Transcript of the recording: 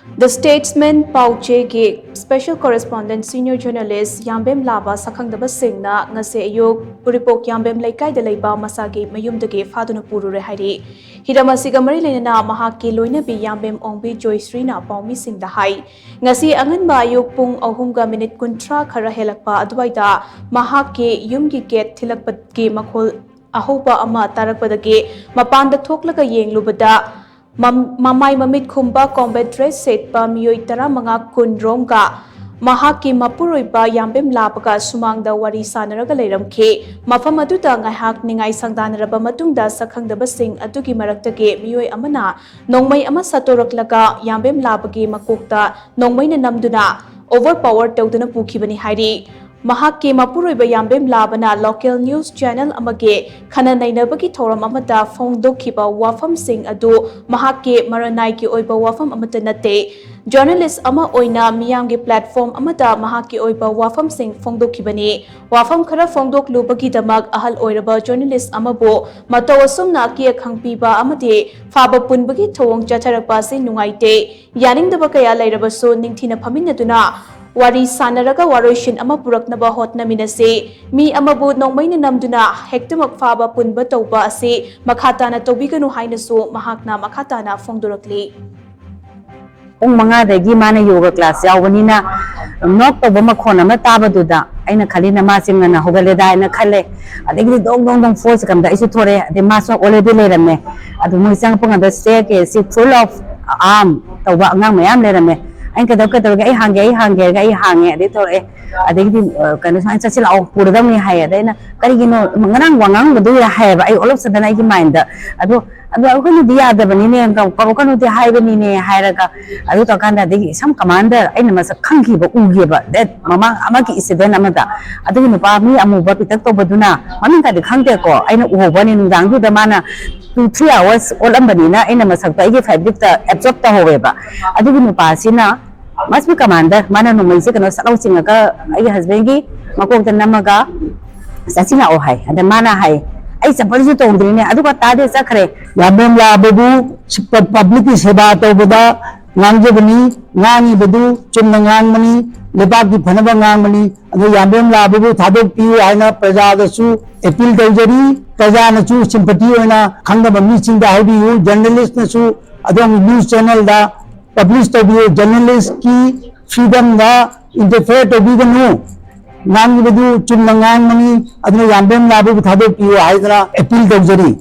The Statesman Pauche ge Special Correspondent Senior Journalist Yambem Laba Sakhangdaba Singna ngase ayok Puripok Yambem Laikai de Laiba Masagi Mayumdage Faduna Puru Hari Hiramasi Gamari Lena Mahaki Loina bi Yambem Ongbi Joysrina Paumi Singh the Hai ngasi Angan ba ayok Pung Ahumga Minute Kuntra Khara Helakpa Adwaida Mahaki Yumgi Get Tilakpatki Makol Ahoba Ama Tarakpadage Mapanda Toklaka Yeng Lubada Mamai mamit khumba combat dress set pa miyoi tara manga kunrom ka mahaki mapuroiba yambem lapaka sumangda wari sanaraga leiramkhe mafam aduda ngaihak ningai sangdanaraba matungda sakhangdaba sing adugi maraktage miyoi amana nongmai ama satoroklaga yambem lapagi makokta nongmai na namduna overpower tawduna pukhibani hairi Mahaki Mapuroiba Yambem Labana local news channel amage khana nainabagi thoram amata phongdokhiba wafam sing adu mahaki maranai ki oiba wafam amata nate journalist ama oina miyamge platform amata mahaki oiba wafam sing phongdokhibani wafam khara phongdok lubagi damak ahal oiraba journalist amabo matawasumna ki khangpiba amate faba punbagi thong chatharapa se nungaite yaningdaba kaya lairabaso ningthina phaminaduna Wari sanaraga waroshin ama puraknaba hotna minase mi amabu nongmaina namduna hektamak faba punba tawba ase makhatana tawbiganu hainasu mahakna makhatana phongdorakli Pung manga dagi mana yoga class yawanina nok tawba makhon ama tabaduda aina khali na ma singana hogale da na khale adigi dong force kam da isu thore ade ma so already lerame adu mo sang pung da stay ke si full of arm tawba ngang mayam lerame anh cái đó cái hàng cái hàng đấy thôi ở đây thì cái nó sẽ là ông phụ được hay ở đây nè cái gì nó ngang mà đôi là hay và ai ở lúc sau này cái mind đó cái nó đi à đây bên này cái nó đi hay bên này hay là cái ở đây cái này đấy some commander anh mà sẽ khăng khi bảo ugi bảo đấy mà cái sự đó nằm đó ở đây nó bảo mi amu bảo pitak to baduna mà mình cái khăng thế có anh nó uho bên này đang tu mà na 2-3 hours all am bani na ina masak ta ige fabric ta absorb ta howe ba adu nu pasi na mas bi commander mana no mai se kana sakau singa ka ai husband gi makok tan namaga sachina o hai ada mana hai ai sapal ju tong dine adu ka ta de sakhre yabem la bebu public seba to boda ngang je bani ngangi bedu chum ngang mani lepa ki phanaba ngang mani adu yabem la bebu thadok pi aina praja da su appeal tawjari praja na chu sympathy oina khangda bami singda haudi yu journalist na su adom news channel da publish to be journalist ki freedom da interfere to be no ngang bedu chum ngang mani adu yabem la bebu thadok pi aina appeal tawjari